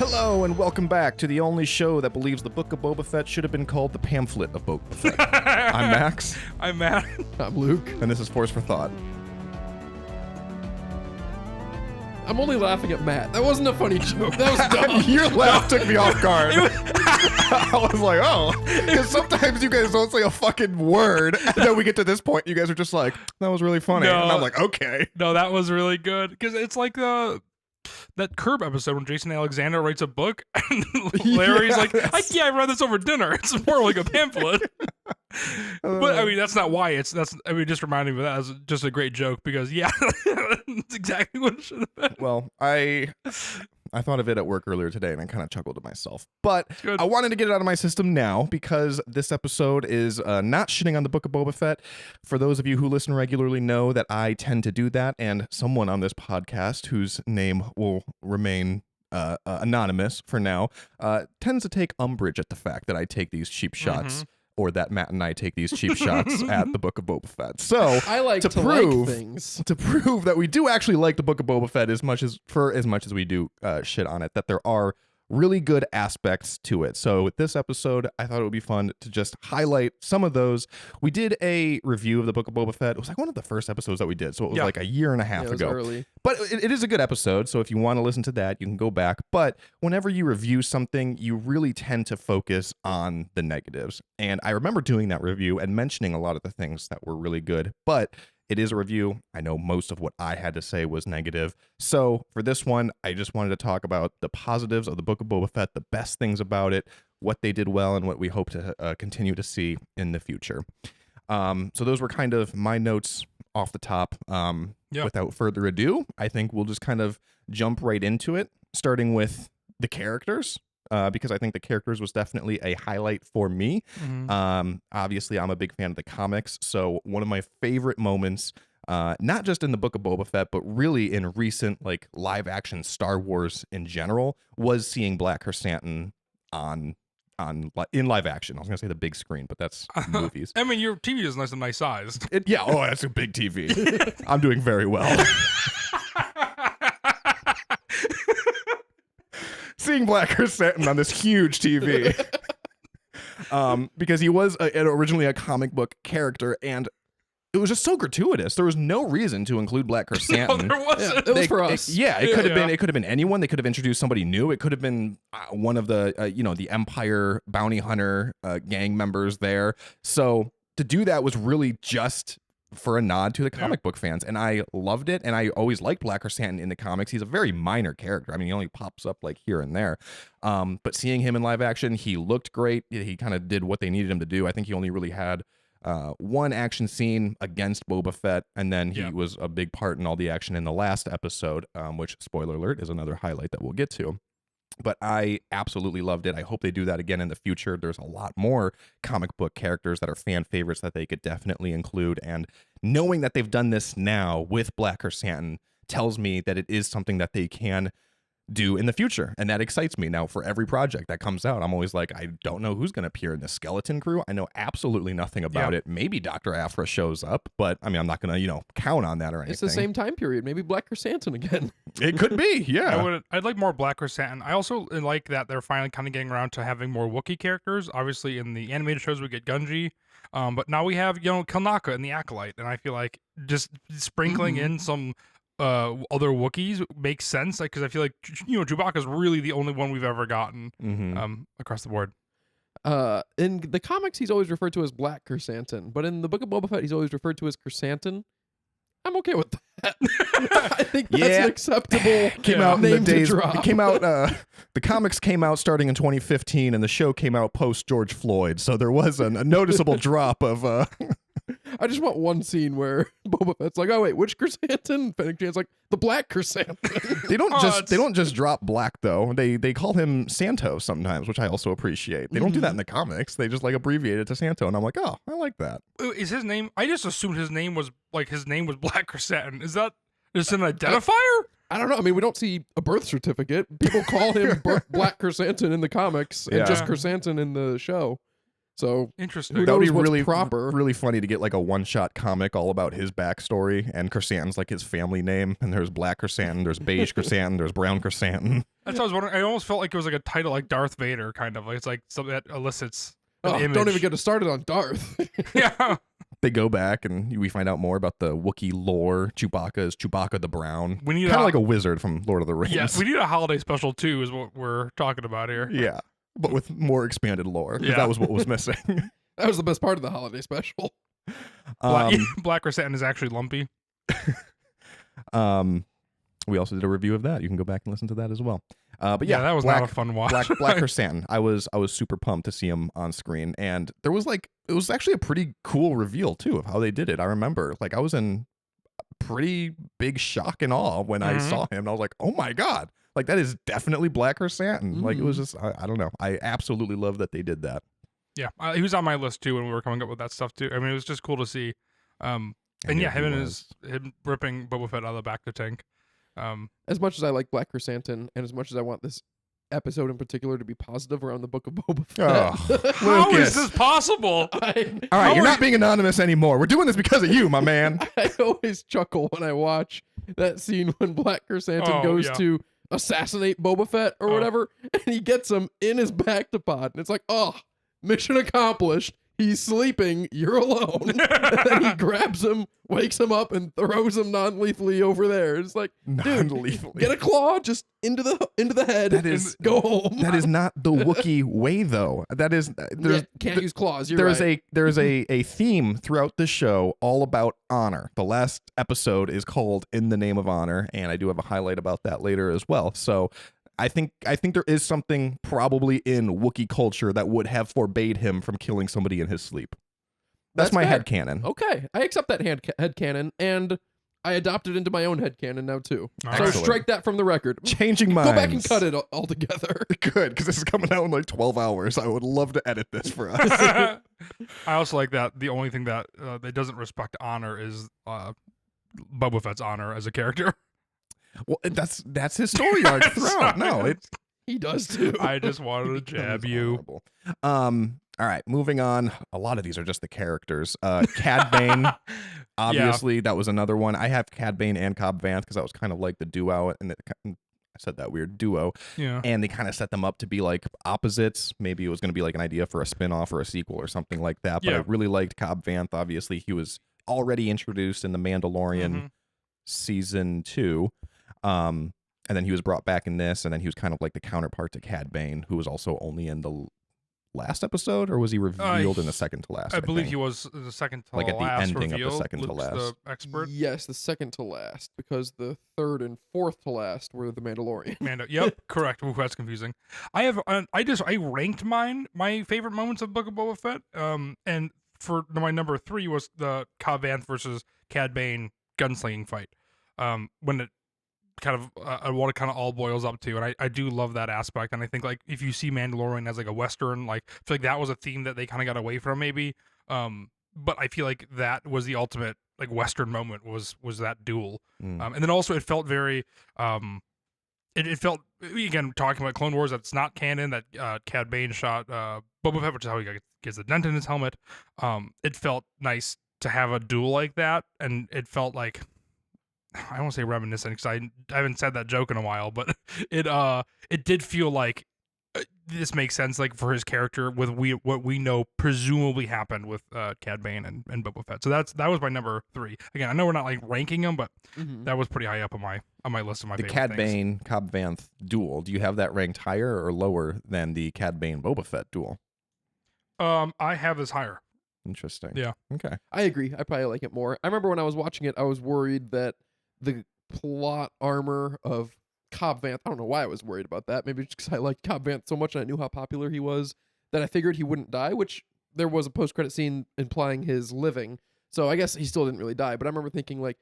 Hello and welcome back to the only show that believes the Book of Boba Fett should have been called the pamphlet of Boba Fett. I'm Max. I'm Matt. I'm Luke. And this is Force for Thought. I'm only laughing at Matt. That wasn't a funny joke. That was dumb. Your laugh took me off guard. I was like, oh. Because sometimes you guys don't say a fucking word, and then we get to this point, you guys are just like, that was really funny. No. And I'm like, okay. No, that was really good. Because it's like that Curb episode when Jason Alexander writes a book and Larry's like, I read this over dinner. It's more like a pamphlet. But I mean, that's not why just reminding me of that as just a great joke because that's exactly what it should have been. Well, I thought of it at work earlier today and I kind of chuckled to myself. But Good. I wanted to get it out of my system now because this episode is not shitting on the Book of Boba Fett. For those of you who listen regularly know that I tend to do that, and someone on this podcast whose name will remain anonymous for now tends to take umbrage at the fact that I take these cheap shots. Or that Matt and I take these cheap shots at the Book of Boba Fett. So I like to prove like things. To prove that we do actually like the Book of Boba Fett as much as we do shit on it, that there are really good aspects to it. So with this episode, I thought it would be fun to just highlight some of those. We did a review of the Book of Boba Fett. It was like one of the first episodes that we did. So it was like a year and a half it was ago. early. But it is a good episode, so if you want to listen to that, you can go back. But whenever you review something, you really tend to focus on the negatives. And I remember doing that review and mentioning a lot of the things that were really good. But it is a review. I know most of what I had to say was negative. So for this one, I just wanted to talk about the positives of the Book of Boba Fett, the best things about it, what they did well, and what we hope to continue to see in the future. So those were kind of my notes off the top. Without further ado, I think we'll just kind of jump right into it, starting with the characters. Because I think the characters was definitely a highlight for me. Obviously, I'm a big fan of the comics, so one of my favorite moments, not just in the Book of Boba Fett, but really in recent like live action Star Wars in general, was seeing Black Chrysanthemum in live action. I was gonna say the big screen, but that's movies. I mean, your TV is nice sized. That's a big TV. I'm doing very well. Seeing Black Chrysanthemum on this huge TV. Because he was originally a comic book character, and it was just so gratuitous. There was no reason to include Black Chrysanthemum. No, there wasn't. It was for us. It could have been anyone. They could have introduced somebody new. It could have been one of the the Empire bounty hunter gang members there. So to do that was really just for a nod to the comic book fans, and I loved it. And I always liked Black Chrysanthemum in the comics. He's a very minor character. I mean, he only pops up like here and there. But seeing him in live action, he looked great. He kind of did what they needed him to do. I think he only really had one action scene against Boba Fett, and then he was a big part in all the action in the last episode, which, spoiler alert, is another highlight that we'll get to. But I absolutely loved it. I hope they do that again in the future. There's a lot more comic book characters that are fan favorites that they could definitely include. And knowing that they've done this now with Black Chrysanthemum tells me that it is something that they can do in the future. And that excites me. Now, for every project that comes out, I'm always like, I don't know who's going to appear in the Skeleton Crew. I know absolutely nothing about it. Maybe Dr. Aphra shows up, but I mean, I'm not going to, count on that or anything. It's the same time period. Maybe Black Chrysanthemum again. It could be, yeah. I'd like more Black Chrysanthemum. I also like that they're finally kind of getting around to having more Wookiee characters. Obviously, in the animated shows, we get Gunji. But now we have, Kelnaka and the Acolyte. And I feel like just sprinkling in some other Wookiees makes sense, because I feel like Chewbacca's really the only one we've ever gotten across the board. In the comics, he's always referred to as Black Chrysanthemum, but in the Book of Boba Fett, he's always referred to as Chrysanthemum. I'm okay with that. I think that's an acceptable name to drop. It came out. The comics came out starting in 2015, and the show came out post George Floyd, so there was a noticeable drop of. I just want one scene where Boba Fett's like, "Oh wait, which chrysanthemum?" Fennec Jan's like, "The Black Chrysanthemum." They don't just drop Black though. They call him Santo sometimes, which I also appreciate. They don't do that in the comics. They just like abbreviate it to Santo, and I'm like, oh, I like that. Is his name? I just assumed his name was Black Chrysanthemum. Is that just an identifier? I don't know. I mean, we don't see a birth certificate. People call him Black Chrysanthemum in the comics and just Chrysanthemum in the show. So interesting. That would be really proper. Really funny to get like a one-shot comic all about his backstory, and Chrysanthemum's like his family name, and there's Black Chrysanthemum, there's Beige Chrysanthemum, there's Brown Chrysanthemum. That's what I was wondering. I almost felt like it was like a title like Darth Vader, kind of. Like it's like something that elicits an image. Don't even get us started on Darth. Yeah. They go back and we find out more about the Wookiee lore. Chewbacca is Chewbacca the Brown. We need kind of like a wizard from Lord of the Rings. Yeah, we need a holiday special too, is what we're talking about here. Yeah, but with more expanded lore. 'Cause Yeah. that was what was missing. That was the best part of the holiday special. Black Chrysanthemum is actually lumpy. We also did a review of that. You can go back and listen to that as well. But yeah, that was not a fun watch. Black Chrysanthemum. I was super pumped to see him on screen, and there was it was actually a pretty cool reveal too of how they did it. I remember I was in pretty big shock and awe when I saw him. And I was like, oh my god, that is definitely Black Chrysanthemum. It was just I don't know. I absolutely love that they did that. Yeah, he was on my list too when we were coming up with that stuff too. I mean, it was just cool to see. And yeah, him ripping Boba Fett out of the back of the tank. As much as I like Black Chrysanthemum, and as much as I want this episode in particular to be positive around the Book of Boba Fett. How is this possible? All right, you're not being anonymous anymore. We're doing this because of you, my man. I always chuckle when I watch that scene when Black Chrysanthemum goes to assassinate Boba Fett or whatever, and he gets him in his bactopod, and it's like, oh, mission accomplished. He's sleeping. You're alone. And then he grabs him, wakes him up, and throws him non-lethally over there. It's like, dude, get a claw just into the head. And go home. That is not the Wookiee way, though. That is can't use claws. There's a theme throughout the show all about honor. The last episode is called "In the Name of Honor," and I do have a highlight about that later as well. So. I think there is something probably in Wookiee culture that would have forbade him from killing somebody in his sleep. That's my headcanon. Okay, I accept that headcanon, and I adopt it into my own headcanon now too. Excellent. So strike that from the record. Changing minds. Go back and cut it all together. Good, because this is coming out in 12 hours. I would love to edit this for us. I also like that the only thing that doesn't respect honor is Boba Fett's honor as a character. Well, that's his story arc throughout. No, he does too. I just wanted to jab you. All right, moving on. A lot of these are just the characters. Cad Bane, obviously, that was another one. I have Cad Bane and Cobb Vanth because that was kind of like the duo, and I said that weird duo. Yeah. And they kind of set them up to be opposites. Maybe it was going to be an idea for a spin-off or a sequel or something like that. But I really liked Cobb Vanth. Obviously, he was already introduced in The Mandalorian season 2. And then he was brought back in this, and then he was kind of like the counterpart to Cad Bane, who was also only in the last episode, or was he revealed in the second to last? I believe he was the second to last. At the ending reveal. of the second Luke's to last. The expert. Yes, the second to last, because the third and fourth to last were the Mandalorian. Yep, correct. Ooh, that's confusing. I ranked my favorite moments of Book of Boba Fett. And for my number 3 was the Cobb Vanth versus Cad Bane gunslinging fight. When it kind of what it kind of all boils up to, and I do love that aspect, and I think if you see Mandalorian as a western, I feel like that was a theme that they kind of got away from maybe, but I feel like that was the ultimate western moment was that duel. And then also it felt very it felt, again, talking about Clone Wars, that's not canon, that Cad Bane shot Boba Fett, which is how he gets the dent in his helmet. It felt nice to have a duel like that, and it felt like, I won't say reminiscent because I haven't said that joke in a while, but it did feel like this makes sense for his character with what we know presumably happened with Cad Bane and Boba Fett. So that was my number 3. Again, I know we're not ranking them, but that was pretty high up on my list of my favorite Cad things. Bane Cobb Vanth duel. Do you have that ranked higher or lower than the Cad Bane Boba Fett duel? I have this higher. Interesting. Yeah. Okay. I agree. I probably like it more. I remember when I was watching it, I was worried that the plot armor of Cobb Vanth, I don't know why I was worried about that. Maybe just because I liked Cobb Vanth so much and I knew how popular he was, that I figured he wouldn't die, which there was a post-credit scene implying his living. So I guess he still didn't really die. But I remember thinking,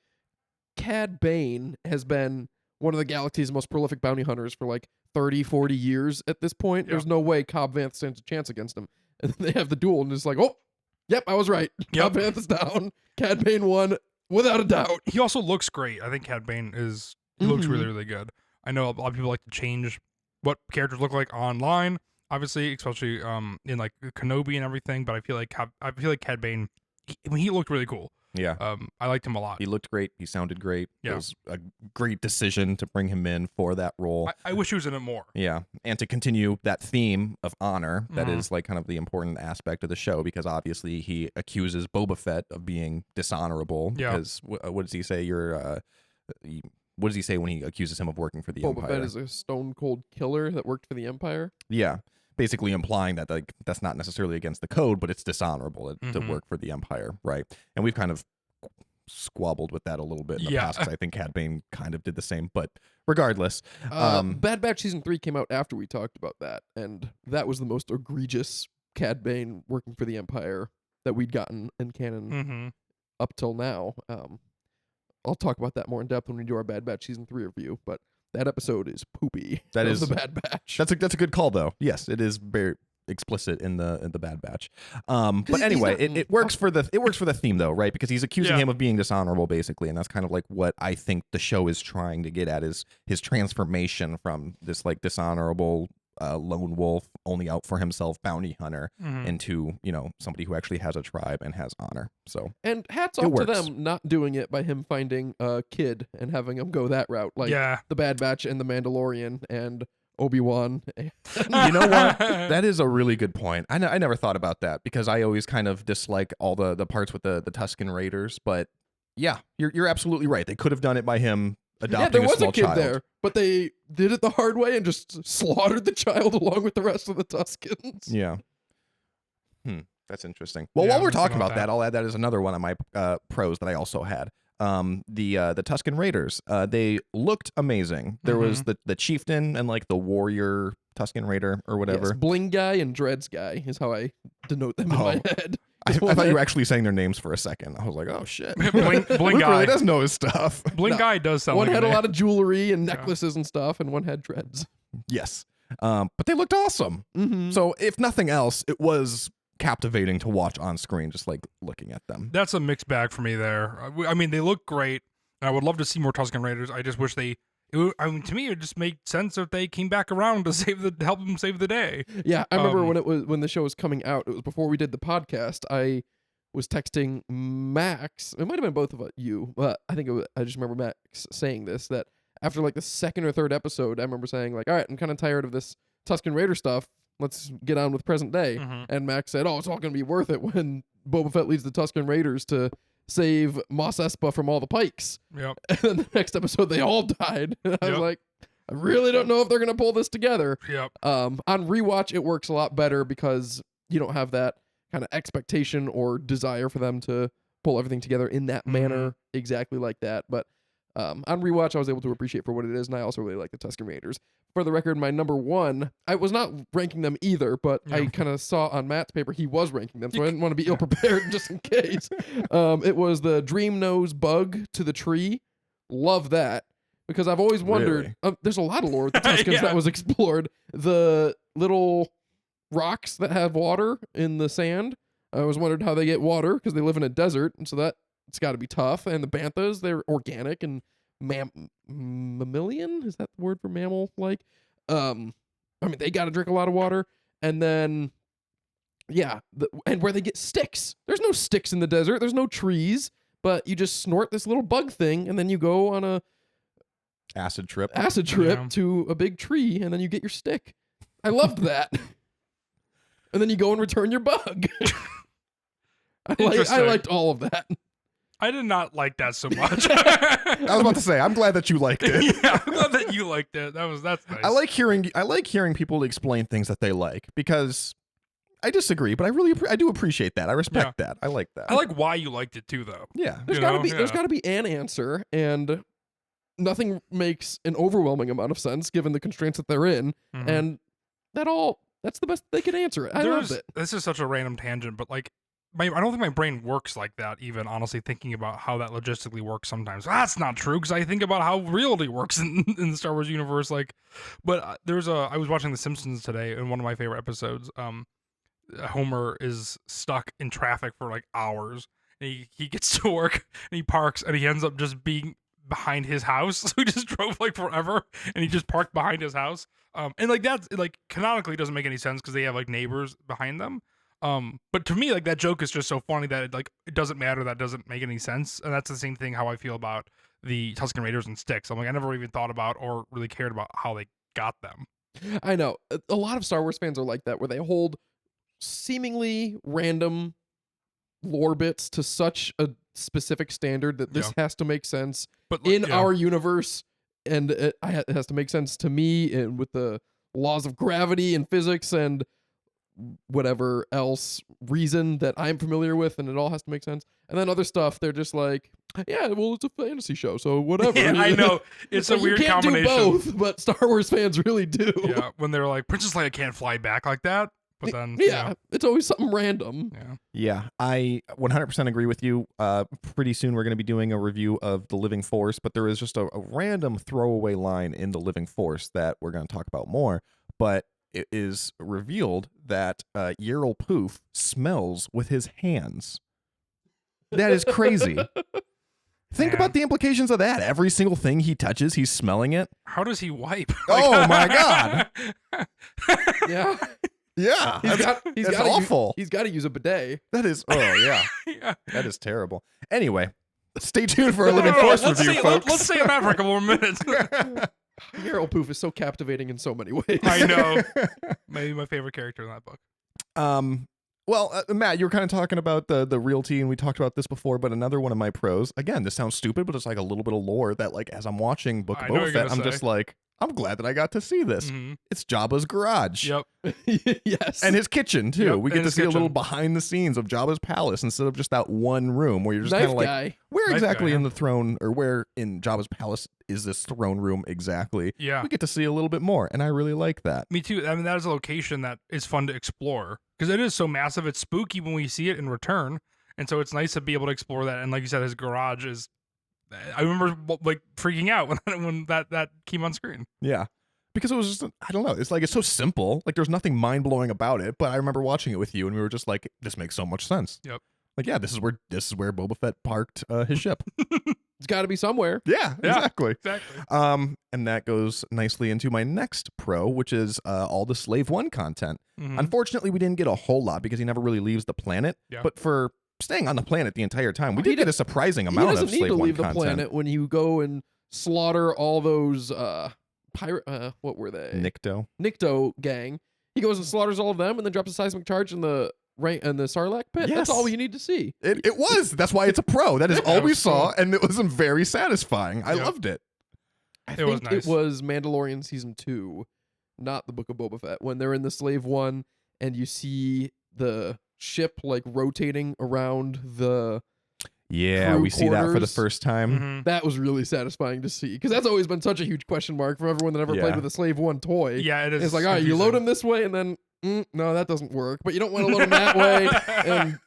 Cad Bane has been one of the galaxy's most prolific bounty hunters for 30, 40 years at this point. Yeah. There's no way Cobb Vanth stands a chance against him. And then they have the duel and it's oh, yep, I was right. Yep. Cobb Vanth is down. Cad Bane won. Without a doubt. He also looks great. I think Cad Bane looks really, really good. I know a lot of people like to change what characters look like online, obviously, especially in Kenobi and everything, but I feel like Cad Bane, he looked really cool. Yeah. I liked him a lot. He looked great. He sounded great. Yeah. It was a great decision to bring him in for that role. I wish he was in it more. Yeah. And to continue that theme of honor, that Mhm. is like kind of the important aspect of the show, because obviously he accuses Boba Fett of being dishonorable. Yeah. Because what does he say? What does he say when he accuses him of working for the Boba Empire? Fett is a stone cold killer that worked for the Empire. Yeah. Basically implying that like that's not necessarily against the code, but it's dishonorable to Mhm. work for the Empire, right? And we've kind of squabbled with that a little bit in the Yeah. past, 'cause I think Cad Bane kind of did the same. But regardless, Bad Batch season 3 came out after we talked about that, and that was the most egregious Cad Bane working for the Empire that we'd gotten in canon Mm-hmm. up till now. I'll talk about that more in depth when we do our Bad Batch season 3 review, but that episode is poopy. That of is- the Bad Batch. that's a good call though. Yes, it is very explicit in the Bad Batch. But he's anyway, not- it works for the theme though, right? Because he's accusing Yeah. him of being dishonorable basically, and that's kind of like what I think the show is trying to get at, is his transformation from this like dishonorable lone wolf, only out for himself bounty hunter, Mm-hmm. into, you know, somebody who actually has a tribe and has honor. So And hats It off to works. them not doing it by him finding a kid and having him go that route, like yeah. the Bad Batch and the Mandalorian and Obi-Wan. you know what? That is a really good point. I never thought about that, because I always kind of dislike all the parts with the Tusken Raiders. But yeah, you're absolutely right. They could have done it by him Yeah, adopting there a was small a kid child. there, but they did it the hard way and just slaughtered the child along with the rest of the Tuskens. Yeah. That's interesting. Well, Yeah, while I we're was thinking talking about about that, that. I'll add that as another one of my pros that I also had. The Tusken Raiders, they looked amazing. There was the chieftain and like the warrior Tusken Raider or whatever. Yes, Bling Guy and Dreads Guy is how I denote them in my Oh. head. I Just thought one you were that- actually saying their names for a second. I was like, oh shit. Bling Luke really Guy. does know his stuff. Bling No. Guy does sound One like had a name. lot of jewelry and Yeah. necklaces and stuff, and one had dreads. Yes. But they looked awesome. Mm-hmm. So if nothing else, it was captivating to watch on screen, just like looking at them. That's a mixed bag for me there. I mean, they look great. And I would love to see more Tusken Raiders. I just wish I mean, to me, it just made sense if they came back around to help them save the day. Yeah, I remember Um, when the show was coming out. It was before we did the podcast. I was texting Max. It might have been both of you, but I think I just remember Max saying this, that after like the second or third episode, I remember saying like, "All right, I'm kind of tired of this Tusken Raider stuff. Let's get on with present day." Mhm. And Max said, "Oh, it's all going to be worth it when Boba Fett leads the Tusken Raiders to save Mos Espa from all the Pikes." Yep. And then the next episode, they all died. And I was Yep. like, I really don't know if they're going to pull this together. Yep. On rewatch, it works a lot better because you don't have that kind of expectation or desire for them to pull everything together in that manner exactly like that. But on rewatch, I was able to appreciate for what it is, and I also really like the Tusken Raiders. For the record, my number one, I was not ranking them either, but I Yeah. kind of saw on Matt's paper he was ranking them, so I didn't want to be ill prepared just in case. It was the Dream Nose Bug to the tree. Love that. Because I've always wondered, there's a lot of lore with the Tuskens Yeah. that was explored. The little rocks that have water in the sand. I always wondered how they get water because they live in a desert, and so that it's got to be tough. And the banthas, they're organic and mammalian. Is that the word for mammal? Like, I mean, they got to drink a lot of water. And then, yeah, and where they get sticks. There's no sticks in the desert. There's no trees, but you just snort this little bug thing, and then you go on a Acid trip. acid trip Yeah. to a big tree, and then you get your stick. I loved that. And then you go and return your bug. I Interesting. liked all of that. I did not like that so much. I was about to say, I'm glad that you liked it. Yeah, I'm glad that you liked it. That's nice. I like hearing people explain things that they like, because I disagree, but I do appreciate that. I respect that. I like that. I like why you liked it too, though. Yeah. There's You gotta know? be there's Yeah. gotta be an answer, and nothing makes an overwhelming amount of sense given the constraints that they're in, Mhm. and that's the best they can answer it. I loved it. This is such a random tangent, but like, I don't think my brain works like that. Even honestly, thinking about how that logistically works sometimes. That's not true because I think about how reality works in the Star Wars universe. Like, but I was watching The Simpsons today, in one of my favorite episodes. Homer is stuck in traffic for like hours, and he gets to work and he parks, and he ends up just being behind his house. So he just drove like forever, and he just parked behind his house. And like that's like canonically doesn't make any sense because they have like neighbors behind them. But to me, like that joke is just so funny that it doesn't matter. That doesn't make any sense. And that's the same thing how I feel about the Tusken Raiders and Sticks. I'm like, I never even thought about or really cared about how they got them. I know. A lot of Star Wars fans are like that, where they hold seemingly random lore bits to such a specific standard that this has to make sense But in our universe, and it has to make sense to me, and with the laws of gravity and physics and whatever else reason that I'm familiar with, and it all has to make sense. And then other stuff, they're just like, yeah, well, it's a fantasy show, so whatever. Yeah, I know. It's a weird you can't combination. do both, but Star Wars fans really do. Yeah, when they're like, Princess Leia can't fly back like that. But then, it's always something random. Yeah. I 100% agree with you. Pretty soon we're going to be doing a review of The Living Force, but there is just a random throwaway line in The Living Force that we're going to talk about more. But it is revealed that Yerl Poof smells with his hands. That is crazy. Think about the implications of that. Every single thing he touches, he's smelling it. How does he wipe? Oh my God. Yeah. Yeah. He's that's awful. He's got to use a bidet. That is, oh yeah. Yeah. That is terrible. Anyway, stay tuned for our Living Force review, folks. Let's stay on that for a couple more minutes. Yerl Poof is so captivating in so many ways. I know. Maybe my favorite character in that book. Well, Matt, you were kind of talking about the realty, and we talked about this before, but another one of my pros, again, this sounds stupid, but it's like a little bit of lore that, like, as I'm watching Book of Boba Fett, I'm just like, I'm glad that I got to see this. Mm-hmm. It's Jabba's garage. Yep. Yes. And his kitchen, too. Yep, We get and to his see a little kitchen. behind the scenes of Jabba's palace instead of just that one room where you're just kind of like, guy. where Knife exactly guy, in the throne, or where in Jabba's palace is this throne room exactly? Yeah. We get to see a little bit more, and I really like that. Me too. I mean, that is a location that is fun to explore because it is so massive. It's spooky when we see it in return. And so it's nice to be able to explore that. And like you said, his garage is, I remember like freaking out when that came on screen. Yeah. Because it was just, I don't know. It's like, it's so simple. Like, there's nothing mind blowing about it. But I remember watching it with you, and we were just like, this makes so much sense. Yep. Like, yeah, this is where Boba Fett parked his ship. It's got to be somewhere. Yeah, exactly. Exactly. And that goes nicely into my next pro, which is all the Slave One content. Mhm. Unfortunately, we didn't get a whole lot because he never really leaves the planet. Yeah. But for staying on the planet the entire time, we He did get a surprising He amount doesn't of need Slave to One leave the content. planet when you go and slaughter all those pirate. What were they? Nikto gang. He goes and slaughters all of them, and then drops a seismic charge in the Sarlacc pit. Yes. That's all you need to see. It was. That's why it's a pro. That is all we was saw, cool. and it was very satisfying. I Yep. loved it. I It was think nice. it was Mandalorian season 2, not the Book of Boba Fett, when they're in the Slave One, and you see the ship like rotating around the. Yeah, Crew we see that for the quarters. first time. Mhm. That was really satisfying to see, because that's always been such a huge question mark for everyone that ever Yeah. played with a Slave One toy. Yeah, it is. It's like, all right, you load him this way, and then no, that doesn't work. But you don't want to load him that way. And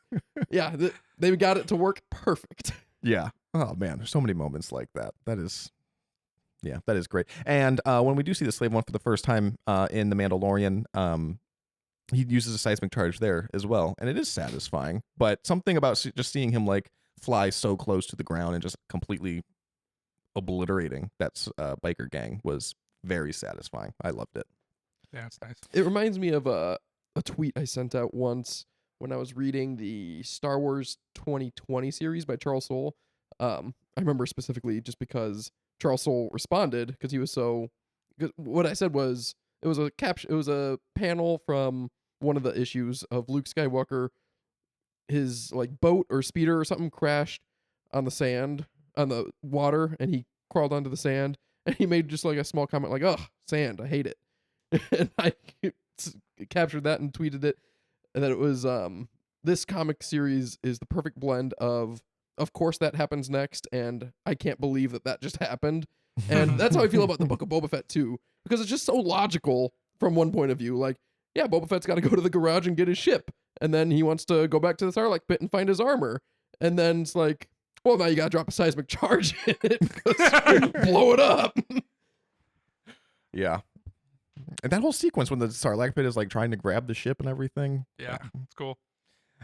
yeah, they got it to work perfect. Yeah. Oh man, there's so many moments like that. That is great. And when we do see the Slave One for the first time in the Mandalorian, he uses a seismic charge there as well, and it is satisfying. But something about just seeing him like fly so close to the ground and just completely obliterating that biker gang was very satisfying. I loved it. Yeah, it's nice. It reminds me of a tweet I sent out once when I was reading the Star Wars 2020 series by Charles Soule. I remember specifically just because Charles Soule responded, because he was so. What I said was it was a panel from one of the issues of Luke Skywalker. His like boat or speeder or something crashed on the sand, on the water, and he crawled onto the sand, and he made just like a small comment like, "Ugh, sand, I hate it." And I captured that and tweeted it, and that it was this comic series is the perfect blend of course that happens next, and I can't believe that just happened. And that's how I feel about the Book of Boba Fett too, because it's just so logical from one point of view. Like, yeah, Boba Fett's got to go to the garage and get his ship, and then he wants to go back to the Sarlacc pit and find his armor, and then it's like, well, now you gotta drop a seismic charge in it, because blow it up. Yeah. And that whole sequence when the Sarlacc pit is like trying to grab the ship and everything. Yeah, it's cool.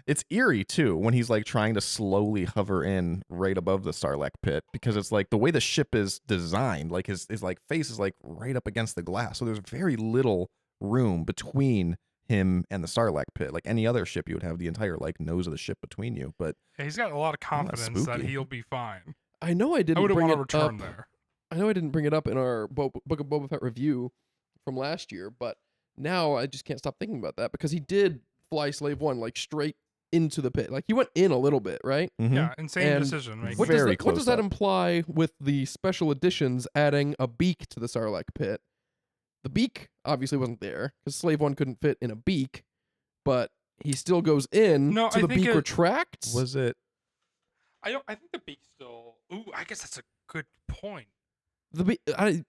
It's eerie too when he's like trying to slowly hover in right above the Sarlacc pit, because it's like the way the ship is designed, like his like face is like right up against the glass. So there's very little room between him and the Sarlacc pit. Like any other ship, you would have the entire like nose of the ship between you. But Yeah, he's got a lot of confidence that spooky. he'll be fine. I know I I didn't wouldn't bring want it to return up. there. I know I didn't bring it up in our Book of Boba Fett review from last year, but now I just can't stop thinking about that because he did fly Slave One like straight into the pit. Like he went in a little bit, right? Mhm. Yeah, insane And decision making. What Very does close that up. imply with the special editions adding a beak to the Sarlacc pit? The beak obviously wasn't there because Slave One couldn't fit in a beak, but he still goes in, No, so I the think beak it- retracts. Was it? I think the beak still. Ooh, I guess that's a good point. The beak? I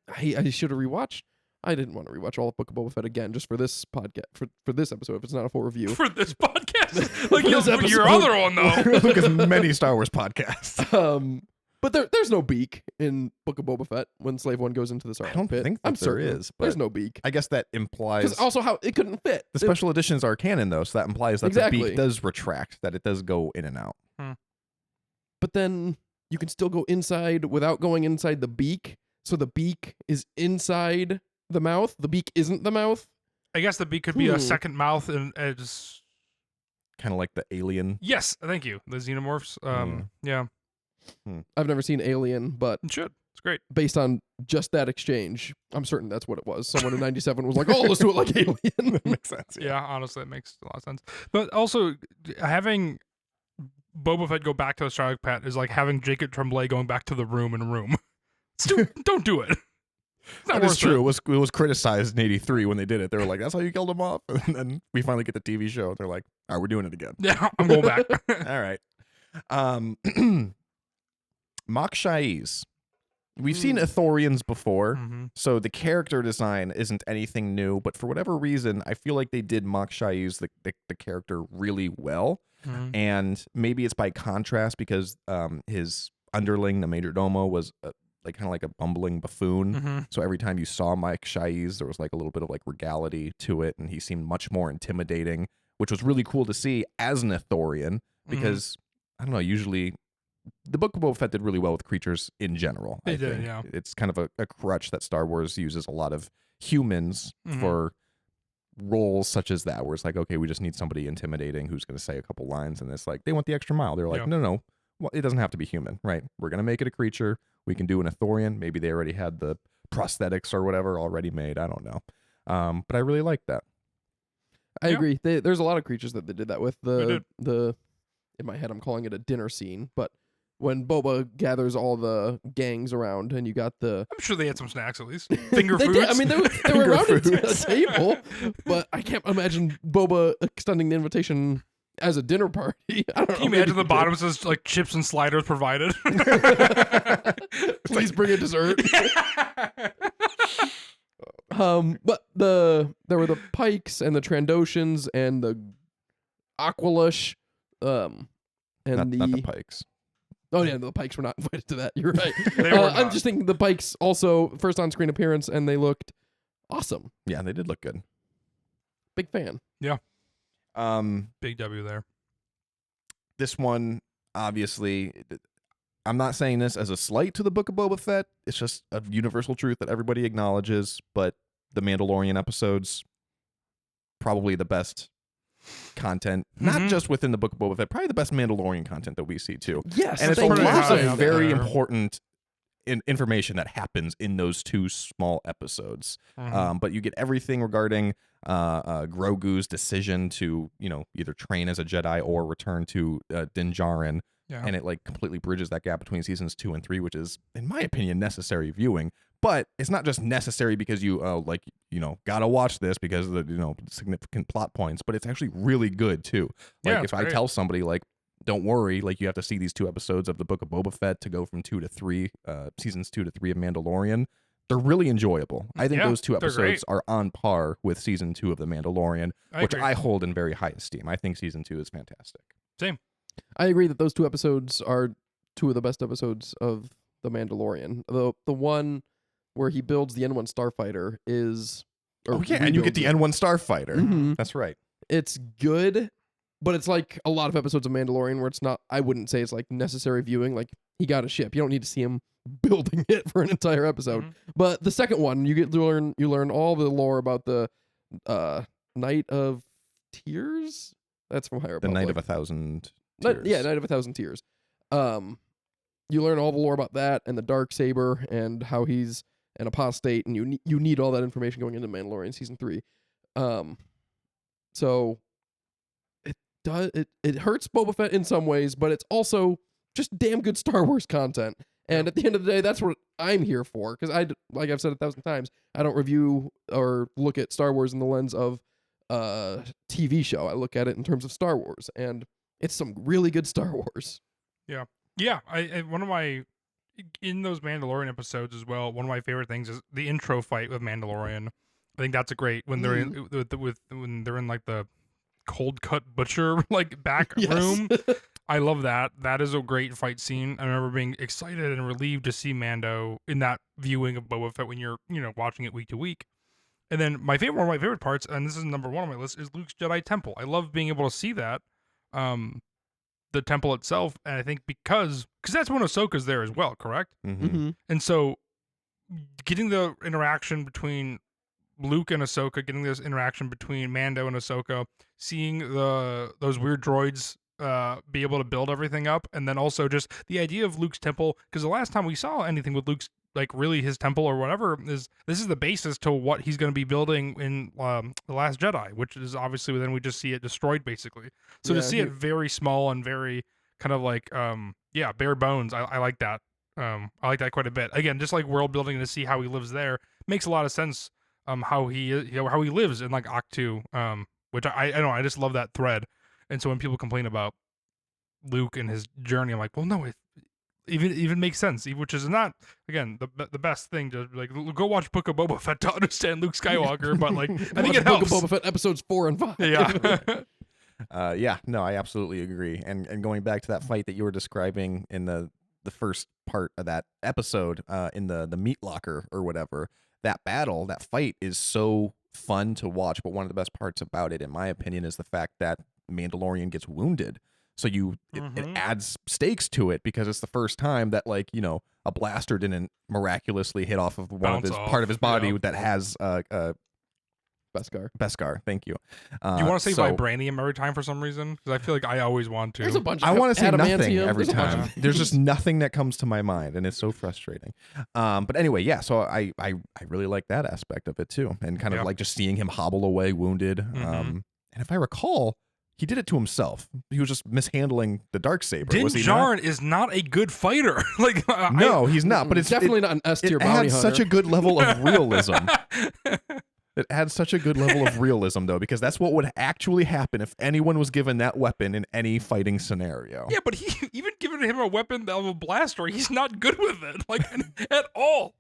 should have rewatched. I didn't want to rewatch all of Book of Boba Fett again just for this podcast for this episode. If it's not a full review, For this podcast, For like this your episode. other one though. Lucas many Star Wars podcasts. But there's no beak in Book of Boba Fett when Slave One goes into the Sarlacc I don't pit. think that I'm there certain is, there's but no beak. I guess that implies Because also how it couldn't fit. the special editions are canon though, so that implies that the Exactly. beak does retract, that it does go in and out. But then you can still go inside without going inside the beak. So the beak is inside the mouth. The beak isn't the mouth. I guess the beak could be a second mouth and just. Kind of like the alien. Yes, thank you. The xenomorphs. Yeah, I've never seen Alien, but it should. It's great. based on just that exchange, I'm certain that's what it was. Someone in 97 was like, oh, let's do it like Alien. Makes sense. Yeah, honestly, it makes a lot of sense. But also, having Boba Fett go back to the Sarlacc pit is like having Jacob Tremblay going back to the room in Room. Don't do it. It's not That is worth true. It was criticized in '83 when they did it. They were like, "That's how you killed him off." And then we finally get the TV show. And they're like, "All right, we're doing it again." Yeah, I'm going back. All right. Mock Shais. We've seen Ithorians before, Mhm. so the character design isn't anything new. But for whatever reason, I feel like they did Mock Shais the character really well. Mhm. And maybe it's by contrast because his underling, the major domo, was like kind of like a bumbling buffoon. Mhm. So every time you saw Mike Shais, there was like a little bit of like regality to it, and he seemed much more intimidating, which was really cool to see as an Ithorian because I don't know, usually the Book of Boba Fett did really well with creatures in general. They I did, think. yeah. It's kind of a crutch that Star Wars uses a lot of humans for roles such as that, where it's like, okay, we just need somebody intimidating who's going to say a couple lines, and it's like they want the extra mile. They're like, Yeah. no, well, it doesn't have to be human, right? We're going to make it a creature. We can do an Ithorian. Maybe they already had the prosthetics or whatever already made. I don't know. But I really like that. I Yeah. agree. There's a lot of creatures that they did that with. They did. The in my head, I'm calling it a dinner scene, but when Boba gathers all the gangs around, and you got the I'm sure they had some snacks at least. Finger they foods. did. I mean, they were Finger around at foods. a table, but I can't imagine Boba extending the invitation as a dinner party. I don't know. Can you maybe imagine the he bottom says like chips and sliders provided? did. Please bring a dessert. But there were the Pikes and the Trandoshans and the Aqualush, and Not the Pikes. Oh yeah, the Pikes were not invited to that. You're right. They were I'm not. just thinking the Pikes also first on-screen appearance, and they looked awesome. Yeah, they did look good. Big fan. Big W there. This one, obviously, I'm not saying this as a slight to the Book of Boba Fett. It's just a universal truth that everybody acknowledges. But the Mandalorian episodes, probably the best content, not Mhm. just within the Book of Boba Fett, probably the best Mandalorian content that we see too. Yes, And it's a thank you. lot high of up very there. important information that happens in those two small episodes. But you get everything regarding Grogu's decision to, either train as a Jedi or return to Din Djarin. Yeah. And it like completely bridges that gap between seasons 2 and 3, which is, in my opinion, necessary viewing. But it's not just necessary because you gotta watch this because of the significant plot points, but it's actually really good too. Like Yeah, if it's I great. tell somebody like, don't worry, like you have to see these 2 episodes of the Book of Boba Fett to go from 2 to 3, seasons 2 to 3 of Mandalorian. They're really enjoyable. I think Yeah, those 2 they're great. episodes are on par with season 2 of the Mandalorian, which agree. I hold in very high esteem. I think season 2 is fantastic. Same. I agree that those 2 episodes are 2 of the best episodes of The Mandalorian. The one where he builds the N1 Starfighter is... or and you get the rebuilds N1 Starfighter. Mhm. That's right. It's good, but it's like a lot of episodes of Mandalorian where it's not... I wouldn't say it's like necessary viewing. Like, he got a ship. You don't need to see him building it for an entire episode. Mhm. But the second one, you learn all the lore about the Night of Tears. That's from High The Republic. Night of a Thousand Night Tears. of a Thousand Tears. You learn all the lore about that and the Darksaber and how he's an apostate, and you need all that information going into Mandalorian season 3. So it hurts Boba Fett in some ways, but it's also just damn good Star Wars content. And at the end of the day, that's what I'm here for. Because like I've said 1,000 times, I don't review or look at Star Wars in the lens of TV show. I look at it in terms of Star Wars, and it's some really good Star Wars. Yeah, I one of my in those Mandalorian episodes as well. One of my favorite things is the intro fight with Mandalorian. I think that's a great when they're in when they're in like the cold cut butcher like back room. I love that. That is a great fight scene. I remember being excited and relieved to see Mando in that viewing of Boba Fett when you're watching it week to week. And then one of my favorite parts, and this is number 1 on my list, is Luke's Jedi Temple. I love being able to see that. The temple itself, and I think because that's when Ahsoka's there as well, correct? Mm-hmm. And so getting the interaction between Luke and Ahsoka, getting this interaction between Mando and Ahsoka, seeing those weird droids be able to build everything up, and then also just the idea of Luke's temple, because the last time we saw anything with Luke's like really his temple or whatever this is the basis to what he's going to be building in The Last Jedi, which is obviously then we just see it destroyed basically. So to see it very small and very kind of like bare bones, I like that. I like that quite a bit. Again, just like world building to see how he lives there makes a lot of sense. How he lives in like Octu, which I don't know, I just love that thread. And so when people complain about Luke and his journey, I'm like, well, no, it even makes sense, which is not again the best thing to like go watch Book of Boba Fett to understand Luke Skywalker, but like I think it helps. Book of Boba Fett episodes 4 and 5. Yeah. No, I absolutely agree. And going back to that fight that you were describing in the first part of that episode, in the meat locker or whatever, that fight is so fun to watch. But one of the best parts about it, in my opinion, is the fact that Mandalorian gets wounded. So it adds stakes to it because it's the first time that a blaster didn't miraculously hit off of part of his body that has Beskar. Thank you. You want to say vibranium every time for some reason? Because I feel like I always want to. There's a bunch of I want to say nothing adamantium. every time. There's just nothing that comes to my mind, and it's so frustrating. But anyway, yeah. So I really like that aspect of it too, and kind of like just seeing him hobble away wounded. And if I recall, he did it to himself. He was just mishandling the Darksaber. Din Djarin is not a good fighter. No, he's not. But it's definitely not an S tier bounty hunter. It adds hunter. such a good level of realism. It adds such a good level of realism, though, because that's what would actually happen if anyone was given that weapon in any fighting scenario. Yeah, but he even giving him a weapon of a blaster, he's not good with it, at all.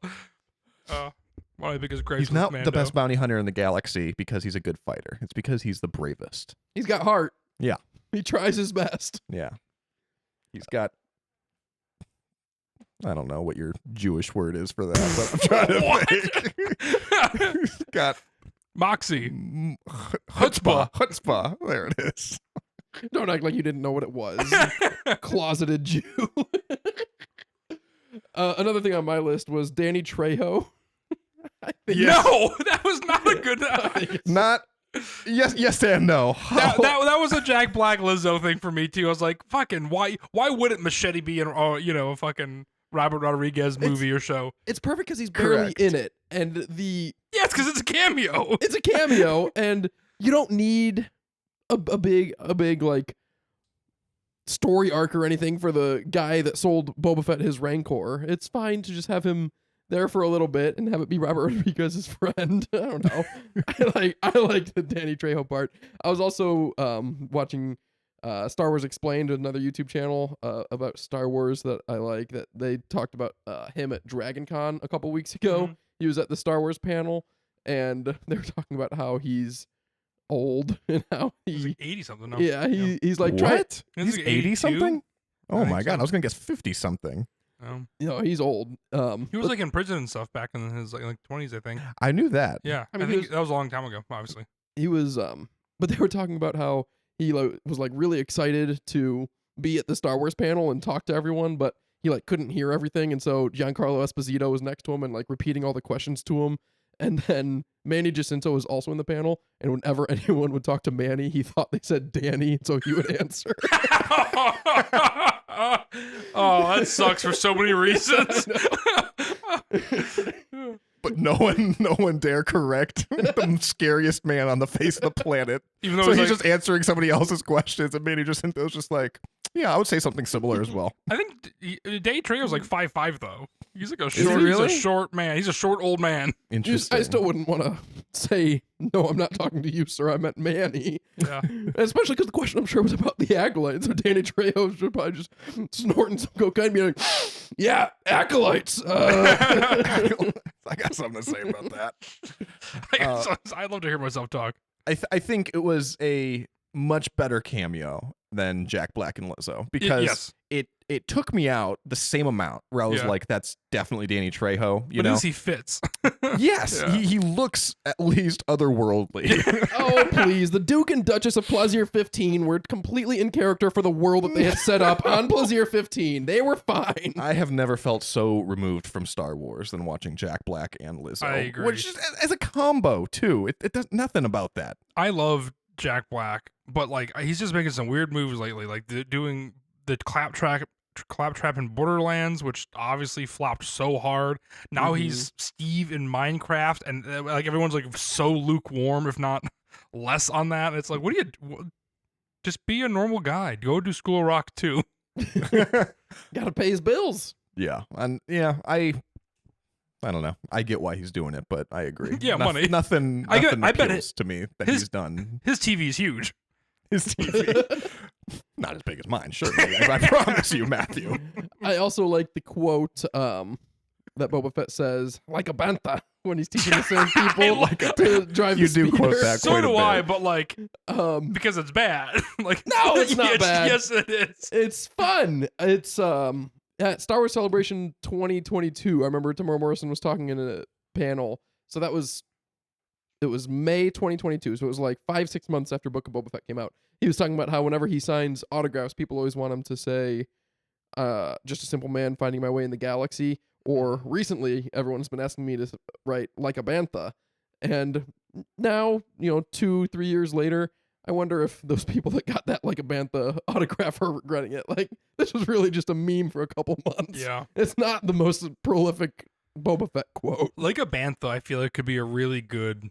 One of the biggest gripes. He's not with the best bounty hunter in the galaxy because he's a good fighter. It's because he's the bravest. He's got heart. Yeah. He tries his best. Yeah. He's got... I don't know what your Jewish word is for that, but I'm trying to think. He's got... Moxie. Chutzpah. Chutzpah. There it is. Don't act like you didn't know what it was. Closeted Jew. Another thing on my list was Danny Trejo. No, that was not a good. Not. Yes and no. That was a Jack Black Lizzo thing for me too. I was like, fucking why wouldn't Machete be in a fucking Robert Rodriguez movie or show? It's perfect because he's barely Correct. in it, and it's because it's a cameo. It's a cameo, and you don't need a big like story arc or anything for the guy that sold Boba Fett his Rancor. It's fine to just have him there for a little bit and have it be Robert Rodriguez's friend. I don't know. I like the Danny Trejo part. I was also watching Star Wars Explained, another YouTube channel about Star Wars that I like, that they talked about him at Dragon Con a couple weeks ago. He was at the Star Wars panel, and they were talking about how he's old and how He's like 80 something. No? Yeah, he's like what? He's He's like 80 something? Oh my think god, so. I was gonna guess 50 something. he's old. He was like in prison and stuff back in his like 20s, I think. I knew that. Yeah, I mean, think that was a long time ago, obviously. He was but they were talking about how he was like really excited to be at the Star Wars panel and talk to everyone, but he like couldn't hear everything, and so Giancarlo Esposito was next to him and like repeating all the questions to him, And then Manny Jacinto was also in the panel, and whenever anyone would talk to Manny, he thought they said Danny, so he would answer. Oh, that sucks for so many reasons. But no one dare correct the scariest man on the face of the planet. Even though So it's he's like- just answering somebody else's questions, and Manny Jacinto's just like, yeah, I would say something similar as well. I think Danny Trejo's like 5'5" though. He's like a he short. really? He's a short man. He's a short old man. Interesting. I still wouldn't want to say, no, I'm not talking to you, sir. I meant Manny. Yeah. Especially because the question, I'm sure, was about the acolytes. So Danny Trejo should probably just snorting some cocaine and be like, yeah, acolytes. I got something to say about that. I'd love to hear myself talk. I think it was a much better cameo than Jack Black and Lizzo because yes. it took me out the same amount where I was Yeah. like, that's definitely Danny Trejo. You But know? as he fits. Yes, Yeah. he looks at least otherworldly. Oh, please. The Duke and Duchess of Plaisir 15 were completely in character for the world that they had set up on Plaisir 15. They were fine. I have never felt so removed from Star Wars than watching Jack Black and Lizzo. I agree. Which is as a combo too. It does nothing about that. I love Jack Black, but like he's just making some weird moves lately, like doing the claptrap in Borderlands, which obviously flopped so hard. Now he's Steve in Minecraft, and like everyone's like so lukewarm, if not less on that. It's like, just be a normal guy. Go do School of Rock too. Gotta pay his bills. Yeah, and yeah, I don't know. I get why he's doing it, but I agree. Yeah, money. Nothing I bet appeals to me that his- he's done. His TV is huge. His TV, not as big as mine, certainly. I promise you, Matthew. I also like the quote that Boba Fett says, like a bantha, when he's teaching the same people Like a to drive You the do quote speeder. that So quite a do I, bit. but like because it's bad. Like No, it's not yes, bad. Yes, it is. It's fun. It's at Star Wars Celebration 2022. I remember Tamara Morrison was talking in a panel. So it was May 2022. So it was like 5-6 months after Book of Boba Fett came out. He was talking about how whenever he signs autographs, people always want him to say, just a simple man finding my way in the galaxy. Or recently, everyone's been asking me to write like a bantha. And now, 2-3 years later, I wonder if those people that got that like a bantha autograph are regretting it. Like, this was really just a meme for a couple months. Yeah. It's not the most prolific Boba Fett quote. Like a bantha, I feel like could be a really good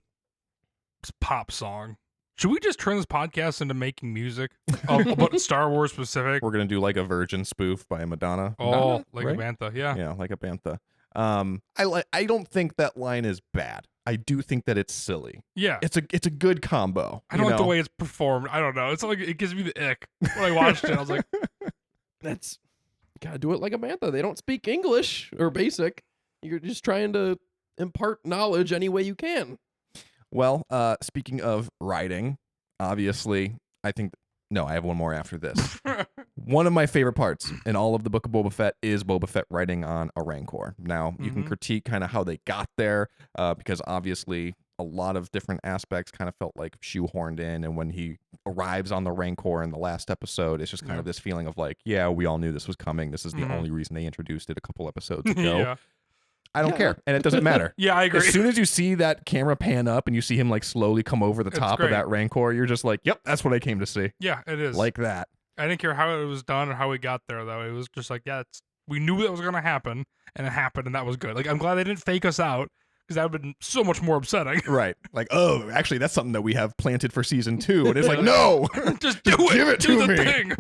pop song. Should we just turn this podcast into making music about Star Wars specific? We're gonna do like a Virgin spoof by Madonna. Oh, Madonna, like right? a bantha, yeah. Yeah, like a bantha. I don't think that line is bad. I do think that it's silly. Yeah. It's a good combo. I don't like the way it's performed. I don't know. It's like it gives me the ick. When I watched it, I was like, That's gotta do it like a bantha. They don't speak English or basic. You're just trying to impart knowledge any way you can. Well, speaking of writing, obviously, I think no, I have one more after this. One of my favorite parts in all of the Book of Boba Fett is Boba Fett writing on a Rancor. Now, you can critique kind of how they got there, because obviously a lot of different aspects kind of felt like shoehorned in, and when he arrives on the Rancor in the last episode, it's just kind of this feeling of like, yeah, we all knew this was coming. This is the only reason they introduced it a couple episodes ago. yeah. I don't care, and it doesn't matter. Yeah, I agree. As soon as you see that camera pan up and you see him like slowly come over the It's top great. of that Rancor, you're just like, yep, that's what I came to see. Yeah, it is. Like that. I didn't care how it was done or how we got there, though. It was just like, yeah, we knew that was going to happen, and it happened, and that was good. Like, I'm glad they didn't fake us out, because that would have been so much more upsetting. Right. Like, oh, actually, that's something that we have planted for season 2. And it's like, no. Just do it. give it do to the me. thing.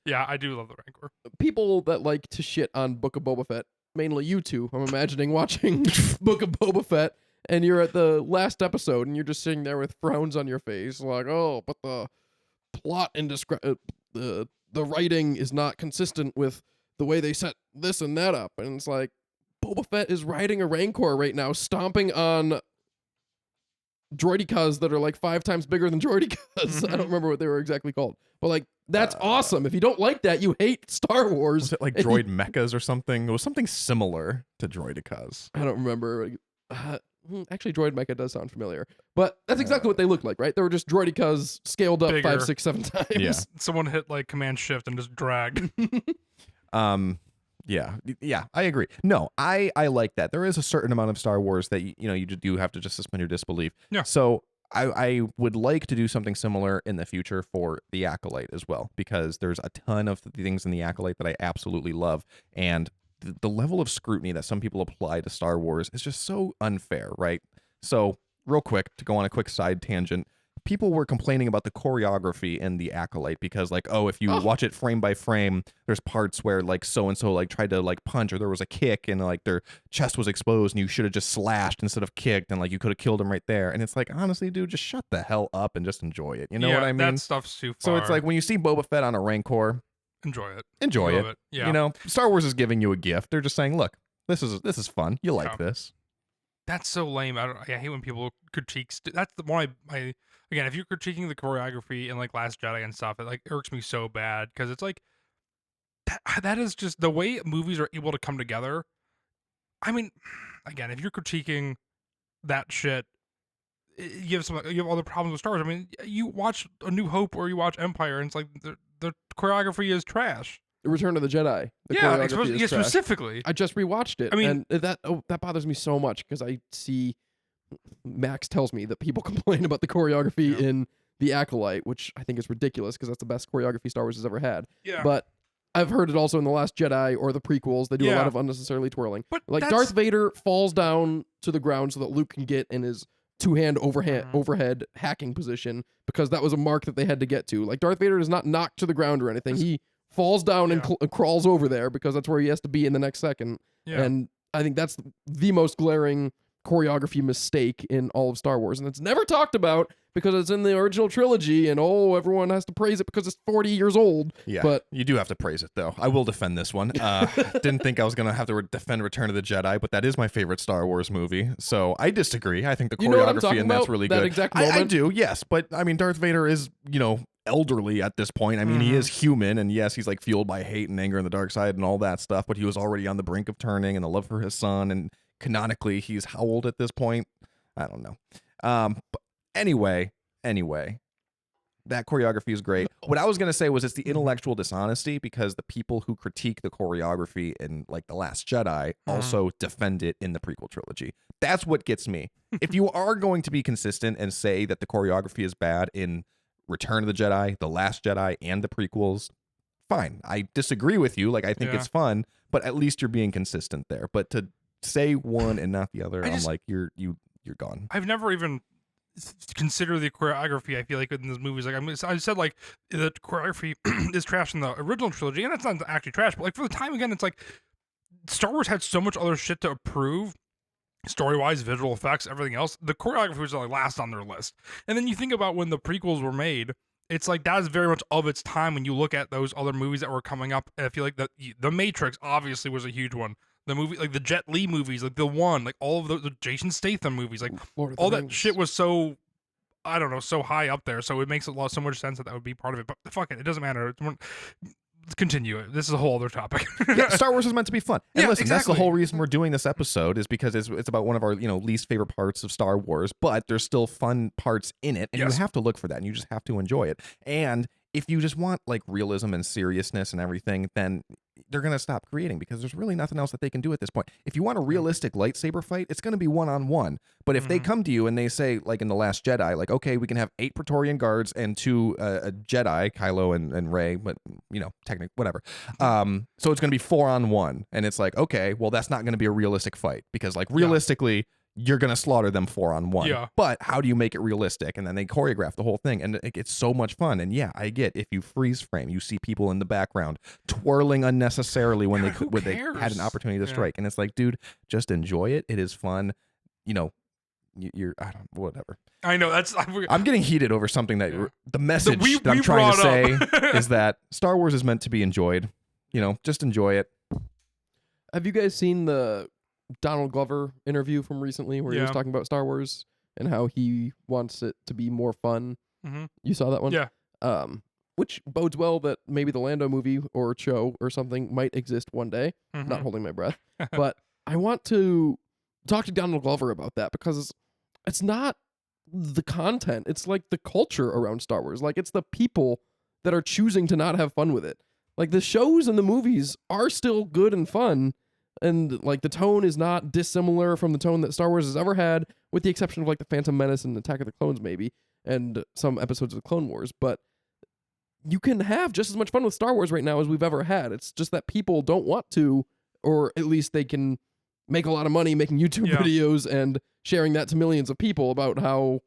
Yeah, I do love the Rancor. People that like to shit on Book of Boba Fett, mainly you two, I'm imagining watching Book of Boba Fett, and you're at the last episode, and you're just sitting there with frowns on your face, like, oh, but the plot and the writing is not consistent with the way they set this and that up. And it's like, Boba Fett is riding a Rancor right now, stomping on droidicas that are like 5 times bigger than droidicas. I don't remember what they were exactly called. But like, that's awesome. If you don't like that, you hate Star Wars. Was it like droid mechas or something? It was something similar to droidicas. I don't remember. Actually, droid mecha does sound familiar. But that's exactly what they look like, right? They were just droidicas scaled up Bigger. 5, 6, 7 times. Yeah. Someone hit like Command Shift and just dragged. Yeah, Yeah, I agree. No, I like that. There is a certain amount of Star Wars that you do have to just suspend your disbelief. Yeah. So I would like to do something similar in the future for the Acolyte as well, because there's a ton of things in the Acolyte that I absolutely love, and the level of scrutiny that some people apply to Star Wars is just so unfair, right? So real quick, to go on a quick side tangent, people were complaining about the choreography in the Acolyte because, like, oh, if you watch it frame by frame, there's parts where like so and so like tried to like punch, or there was a kick and like their chest was exposed and you should have just slashed instead of kicked, and like you could have killed him right there. And it's like, honestly, dude, just shut the hell up and just enjoy it. You know what I mean? That stuff's too far. So it's like when you see Boba Fett on a Rancor, enjoy it. enjoy Love it. Yeah. You know, Star Wars is giving you a gift. They're just saying, look, this is fun. You like this. That's so lame. I hate when people critique. That's the one I again, if you're critiquing the choreography in like Last Jedi and stuff, it like irks me so bad because it's like that is just the way movies are able to come together. I mean, again, if you're critiquing that shit, you have other problems with Star Wars. I mean, you watch A New Hope or you watch Empire, and it's like the choreography is trash. Return of the Jedi. The Yeah, choreography is trash. specifically. I just rewatched it. I mean- and that bothers me so much because I see Max tells me that people complain about the choreography in The Acolyte, which I think is ridiculous because that's the best choreography Star Wars has ever had. Yeah. But I've heard it also in The Last Jedi or the prequels. They do a lot of unnecessarily twirling. But like that's- Darth Vader falls down to the ground so that Luke can get in his two-hand overhead hacking position because that was a mark that they had to get to. Like Darth Vader is not knocked to the ground or anything. He falls down and crawls over there because that's where he has to be in the next second. Yeah. And I think that's the most glaring choreography mistake in all of Star Wars, and it's never talked about because it's in the original trilogy, and everyone has to praise it because it's 40 years old. Yeah, but you do have to praise it, though. I will defend this one. Didn't think I was gonna have to defend Return of the Jedi, but that is my favorite Star Wars movie, so I disagree. I think the You know what I'm choreography talking in that's about? really That good. exact I moment? do, yes, but I mean, Darth Vader is elderly at this point. I mean, he is human, and yes, he's like fueled by hate and anger and the dark side and all that stuff, but he was already on the brink of turning, and the love for his son, and canonically, he's how old at this point? I don't know. But anyway, that choreography is great. What I was going to say was it's the intellectual dishonesty because the people who critique the choreography in like The Last Jedi also defend it in the prequel trilogy. That's what gets me. If you are going to be consistent and say that the choreography is bad in Return of the Jedi, The Last Jedi, and the prequels, fine. I disagree with you. Like, I think it's fun, but at least you're being consistent there. But to say one and not the other, I'm like, you're gone. I've never even considered the choreography. I feel like in these movies, like I said, like the choreography is trash in the original trilogy, and that's not actually trash. But like for the time again, it's like Star Wars had so much other shit to approve. Story-wise, visual effects, everything else, the choreography was like last on their list. And then you think about when the prequels were made, it's like that is very much of its time when you look at those other movies that were coming up. I feel like the Matrix obviously was a huge one. The movie, like the Jet Li movies, like The One, like all of the Jason Statham movies, like all that shit was so, I don't know, so high up there. So it makes so much sense that would be part of it. But fuck it doesn't matter. Continue. This is a whole other topic. Yeah, Star Wars is meant to be fun. And listen, that's the exactly. whole reason we're doing this episode is because it's about one of our least favorite parts of Star Wars, but there's still fun parts in it, and you have to look for that, and you just have to enjoy it. And if you just want like realism and seriousness and everything, then they're going to stop creating because there's really nothing else that they can do at this point. If you want a realistic lightsaber fight, it's going to be one-on-one. But if they come to you and they say, like in The Last Jedi, like, okay, we can have 8 Praetorian guards and 2 Jedi, Kylo and Rey, but, technically, whatever. So it's going to be 4-on-1. And it's like, okay, well, that's not going to be a realistic fight because, like, realistically, you're going to slaughter them 4-on-1. Yeah. But how do you make it realistic? And then they choreograph the whole thing. And it's so much fun. And yeah, I get if you freeze frame, you see people in the background twirling unnecessarily when they had an opportunity to strike. And it's like, dude, just enjoy it. It is fun. You're I don't whatever. I know I'm getting heated over something that the message that I'm we trying to say brought is that Star Wars is meant to be enjoyed. Just enjoy it. Have you guys seen the Donald Glover interview from recently where he was talking about Star Wars and how he wants it to be more fun? Mm-hmm. You saw that one? Yeah. Which bodes well that maybe the Lando movie or show or something might exist one day. Not holding my breath. But I want to talk to Donald Glover about that because it's not the content. It's like the culture around Star Wars. Like it's the people that are choosing to not have fun with it. Like the shows and the movies are still good and fun, and like the tone is not dissimilar from the tone that Star Wars has ever had, with the exception of like the Phantom Menace and Attack of the Clones maybe, and some episodes of the Clone Wars. But you can have just as much fun with Star Wars right now as we've ever had. It's just that people don't want to, or at least they can make a lot of money making YouTube videos and sharing that to millions of people about how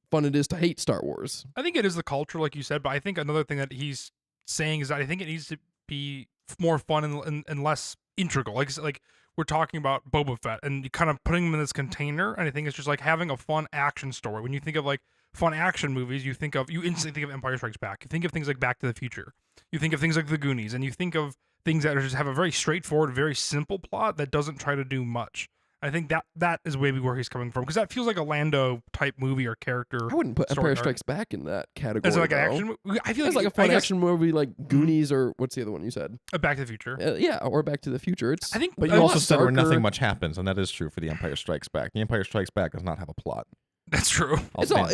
fun it is to hate Star Wars. I think it is the culture, like you said, but I think another thing that he's saying is that I think it needs to be more fun and less integral. Like we're talking about Boba Fett and kind of putting him in this container, and I think it's just like having a fun action story. When you think of like fun action movies, you instantly think of Empire Strikes Back. You think of things like Back to the Future. You think of things like The Goonies, and you think of things that just have a very straightforward, very simple plot that doesn't try to do much. I think that is maybe where he's coming from, because that feels like a Lando type movie or character. I wouldn't put story Empire arc. Strikes Back in that category. Is it like though. an action movie? I feel It's like like a fun action movie like Goonies, or what's the other one you said? Back to the Future. Yeah, or Back to the Future. It's I think, But you a also lot said where darker. nothing much happens, and that is true for The Empire Strikes Back. The Empire Strikes Back does not have a plot. That's true. I'll stand by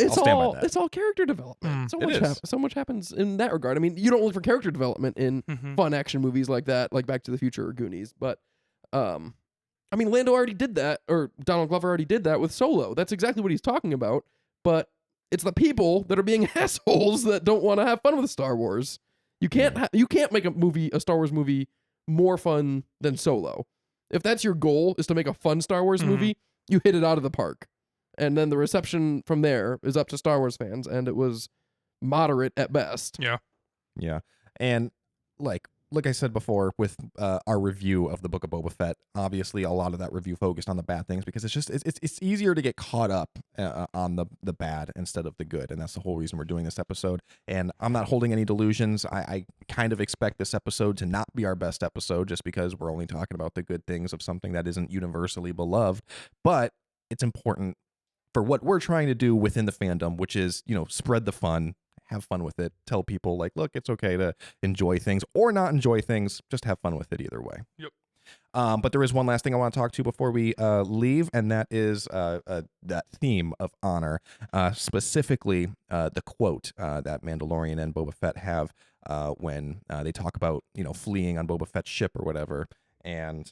that. It's all character development. Mm. It is. So much happens in that regard. I mean, you don't look for character development in fun action movies like that, like Back to the Future or Goonies. But, I mean, Lando already did that, or Donald Glover already did that with Solo. That's exactly what he's talking about. But it's the people that are being assholes that don't want to have fun with Star Wars. You can't you can't make a Star Wars movie more fun than Solo. If that's your goal, is to make a fun Star Wars movie, you hit it out of the park. And then the reception from there is up to Star Wars fans, and it was moderate at best. Yeah. Yeah. And like I said before with our review of the Book of Boba Fett, obviously a lot of that review focused on the bad things, because it's easier to get caught up on the bad instead of the good. And that's the whole reason we're doing this episode. And I'm not holding any delusions. I kind of expect this episode to not be our best episode, just because we're only talking about the good things of something that isn't universally beloved. But it's important for what we're trying to do within the fandom, which is, spread the fun, have fun with it, tell people like, look, it's okay to enjoy things or not enjoy things, just have fun with it either way. Yep. But there is one last thing I want to talk to before we leave, and that is that theme of honor, specifically the quote that Mandalorian and Boba Fett have when they talk about, fleeing on Boba Fett's ship or whatever, and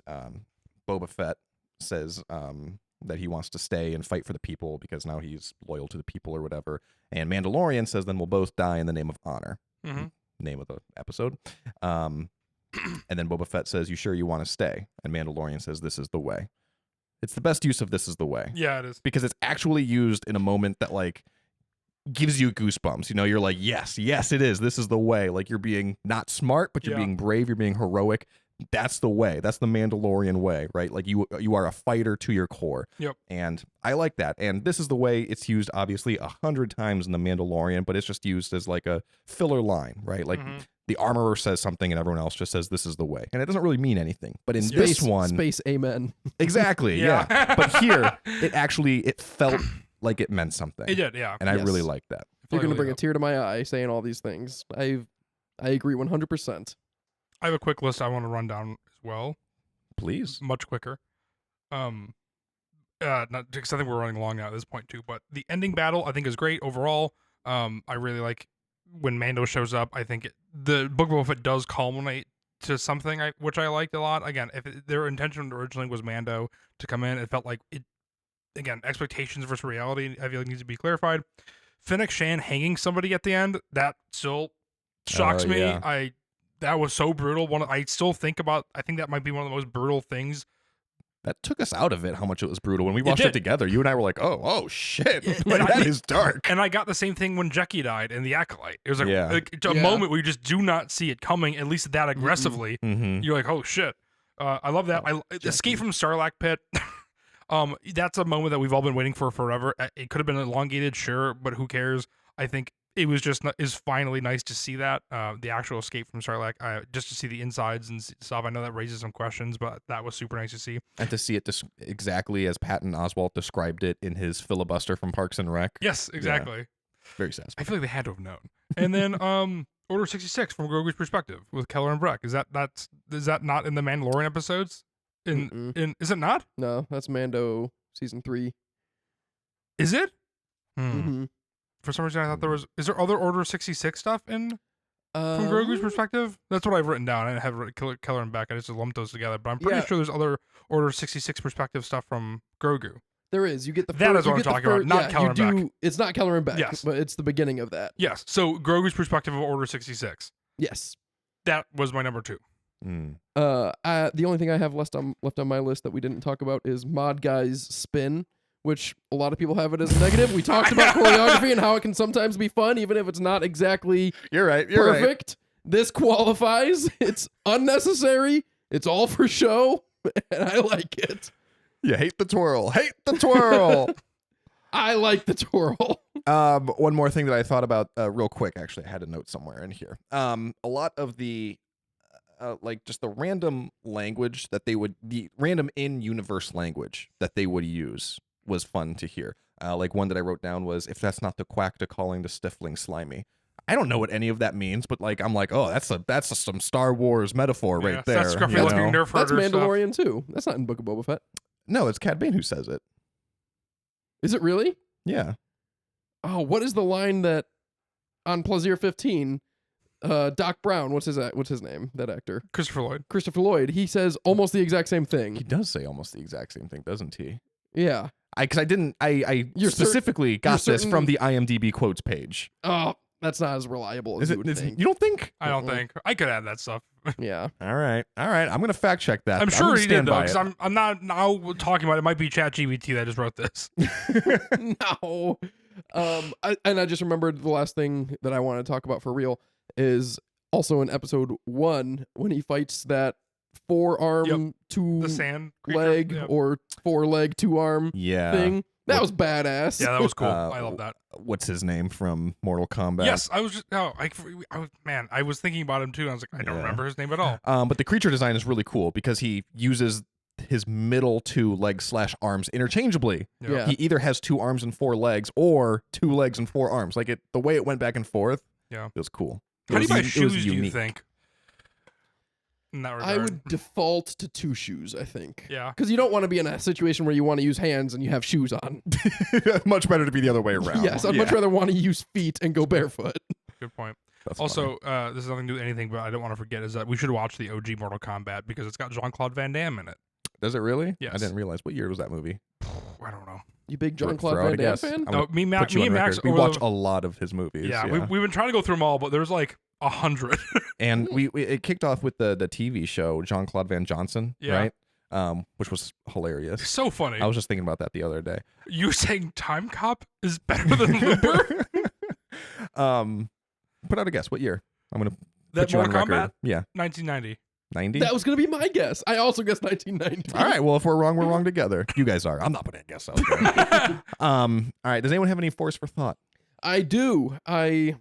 Boba Fett says that he wants to stay and fight for the people because now he's loyal to the people or whatever. And Mandalorian says, then we'll both die in the name of honor. Name of the episode. And then Boba Fett says, you sure you want to stay? And Mandalorian says, this is the way. It's the best use of this is the way. Yeah, it is. Because it's actually used in a moment that like gives you goosebumps. You're like, yes, it is. This is the way. Like you're being not smart, but you're being brave. You're being heroic. That's the way. That's the Mandalorian way, right? Like you are a fighter to your core. Yep. And I like that. And this is the way it's used, obviously, 100 times in the Mandalorian, but it's just used as like a filler line, right? Like the armorer says something and everyone else just says this is the way, and it doesn't really mean anything. But in this one, space, amen. Exactly. Yeah. But here, it felt like it meant something. It did. Yeah. And I really like that. You're gonna bring a tear to my eye saying all these things. I agree 100%. I have a quick list I want to run down as well. Please. Much quicker. Not because I think we're running long now at this point too. But the ending battle I think is great overall. I really like when Mando shows up. I think the Book of Boba Fett does culminate to something which I liked a lot. Again, if their intention originally was Mando to come in, it felt like it. Again, expectations versus reality, I feel like needs to be clarified. Fennec Shan hanging somebody at the end, that still shocks me. Yeah. That was so brutal. I still think about. I think that might be one of the most brutal things. That took us out of it, how much it was brutal. When we watched it together, you and I were like, oh shit. And that is dark. And I got the same thing when Jecki died in The Acolyte. It was like a moment where you just do not see it coming, at least that aggressively. You're like, oh shit. I love that. Escape from Sarlacc Pit. That's a moment that we've all been waiting for forever. It could have been elongated, sure, but who cares? I think it was is finally nice to see that the actual escape from Sarlacc, just to see the insides and stuff. I know that raises some questions, but that was super nice to see. And to see it exactly as Patton Oswalt described it in his filibuster from Parks and Rec. Yes, exactly. Yeah. Very satisfying. I feel like they had to have known. And then Order 66 from Grogu's perspective with Keller and Breck. Is that not in the Mandalorian episodes? Is it not? No, that's Mando season 3. Is it? Mm-hmm. For some reason, I thought there was. Is there other Order 66 stuff in? from Grogu's perspective? That's what I've written down. I didn't have Keller and Beck. I just lumped those together. But I'm pretty sure there's other Order 66 perspective stuff from Grogu. There is. You get the that first, is what I'm talking about. Not Keller and Beck. It's not Keller and Beck. Yes, but it's the beginning of that. Yes. So Grogu's perspective of Order 66. Yes. That was my number 2. The only thing I have left on my list that we didn't talk about is Mod Guy's spin, which a lot of people have it as a negative. We talked about choreography and how it can sometimes be fun, even if it's not exactly You're perfect. This qualifies. It's unnecessary. It's all for show, and I like it. You hate the twirl. Hate the twirl. I like the twirl. One more thing that I thought about real quick. Actually, I had a note somewhere in here. A lot of the like just the random language that the random in-universe language that they would use was fun to hear. Like one that I wrote down was, if that's not the quack calling the stifling slimy. I don't know what any of that means, but like I'm like, oh, that's some Star Wars metaphor right there. That's scruffy looking nerf That's Mandalorian too. That's not in Book of Boba Fett. No, it's Cad Bane who says it. Is it really? Yeah. Oh, what is the line that on Plaisir 15? Doc Brown, what's his name? That actor, Christopher Lloyd. He says almost the exact same thing. He does say almost the exact same thing, doesn't he? Yeah. I specifically got this from the IMDb quotes page. Oh, that's not as reliable as you would think. You don't think? I don't think. I could add that stuff. Yeah. All right. I'm gonna fact check that. I'm sure he did though, because I'm not now talking about it. Might be ChatGPT that just wrote this. No. I just remembered the last thing that I want to talk about for real is also in episode 1 when he fights that 4-arm, the sand leg or 4-leg, 2-arm thing. That was badass. Yeah, that was cool. I love that. What's his name from Mortal Kombat? Yes, I was just I was thinking about him too. And I was like, I don't remember his name at all. But the creature design is really cool because he uses his middle 2 legs / arms interchangeably. Yeah. He either has 2 arms and 4 legs or 2 legs and 4 arms. Like the way it went back and forth. Yeah, it was cool. How do you buy shoes? Do you think? In that regard. I would default to 2 shoes, I think. Yeah. Because you don't want to be in a situation where you want to use hands and you have shoes on. Much better to be the other way around. Yes, I'd much rather want to use feet and go barefoot. Good point. That's also, this has nothing to do with anything, but I don't want to forget is that we should watch the OG Mortal Kombat because it's got Jean-Claude Van Damme in it. Does it really? Yes. I didn't realize. What year was that movie? I don't know. You big Jean-Claude Van Damme fan? No, me and Max. We watch a lot of his movies. Yeah, we've been trying to go through them all, but there's like 100. And it kicked off with the TV show Jean-Claude Van Johnson, right? Which was hilarious. So funny. I was just thinking about that the other day. You saying Time Cop is better than Looper? Put out a guess. What year? I'm gonna that put you on Mortal record. Kombat? Yeah, 1990. 90? That was going to be my guess. I also guessed 1990. All right. Well, if we're wrong together. You guys are. I'm not putting a guess out there. All right. Does anyone have any force for thought? I do. I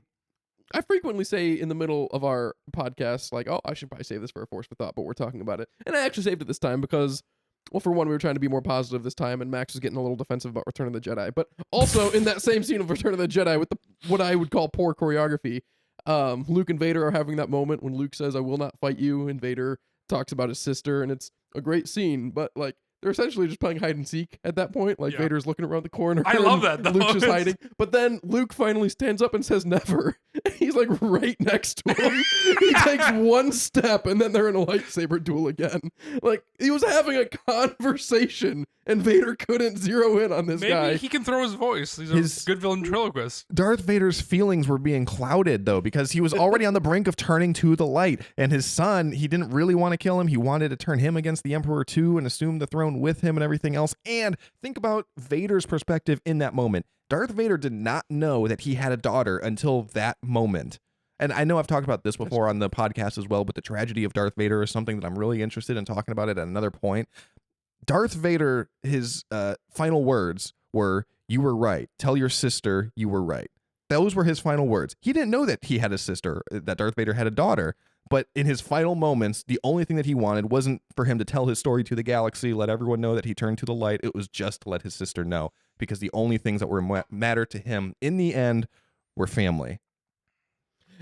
frequently say in the middle of our podcast, like, oh, I should probably save this for a force for thought, but we're talking about it. And I actually saved it this time because, well, for one, we were trying to be more positive this time, and Max was getting a little defensive about Return of the Jedi. But also in that same scene of Return of the Jedi with what I would call poor choreography, Luke and Vader are having that moment when Luke says, I will not fight you, and Vader talks about his sister, and it's a great scene, but like they're essentially just playing hide and seek at that point. Like Vader's looking around the corner. I love that though. Luke's just hiding. But then Luke finally stands up and says never. He's like right next to him. He takes one step and then they're in a lightsaber duel again. Like he was having a conversation and Vader couldn't zero in on this guy. Maybe he can throw his voice. He's a good ventriloquist. Darth Vader's feelings were being clouded though because he was already on the brink of turning to the light, and his son, he didn't really want to kill him. He wanted to turn him against the Emperor too and assume the throne with him and everything else. And think about Vader's perspective in that moment. Darth Vader did not know that he had a daughter until that moment. And I know I've talked about this before on the podcast as well, but the tragedy of Darth Vader is something that I'm really interested in talking about it at another point. Darth Vader, his final words were, "You were right. Tell your sister you were right." Those were his final words. He didn't know that he had a sister, that Darth Vader had a daughter. But in his final moments, the only thing that he wanted wasn't for him to tell his story to the galaxy, let everyone know that he turned to the light. It was just to let his sister know, because the only things that were matter to him in the end were family.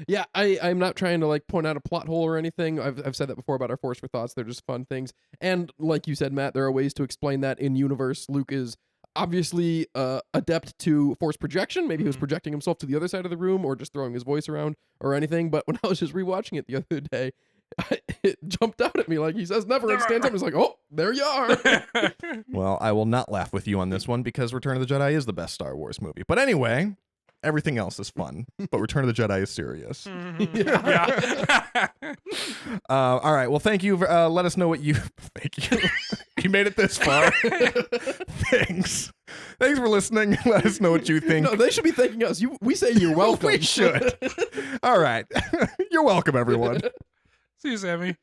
Yeah, I'm not trying to like point out a plot hole or anything. I've said that before about our Force for Thoughts. They're just fun things. And like you said, Matt, there are ways to explain that in universe. Luke is obviously adept to force projection. Maybe he was projecting himself to the other side of the room or just throwing his voice around or anything. But when I was just rewatching it the other day, it jumped out at me like he says never and stands up. He's like, oh, there you are. Well, I will not laugh with you on this one because Return of the Jedi is the best Star Wars movie. But anyway, everything else is fun, but Return of the Jedi is serious. Yeah. All right. Well, thank you. Let us know what you thank you. You made it this far. Thanks. Thanks for listening. Let us know what you think. No, they should be thanking us. We say you're welcome. We should. All right. You're welcome, everyone. See you, Sammy.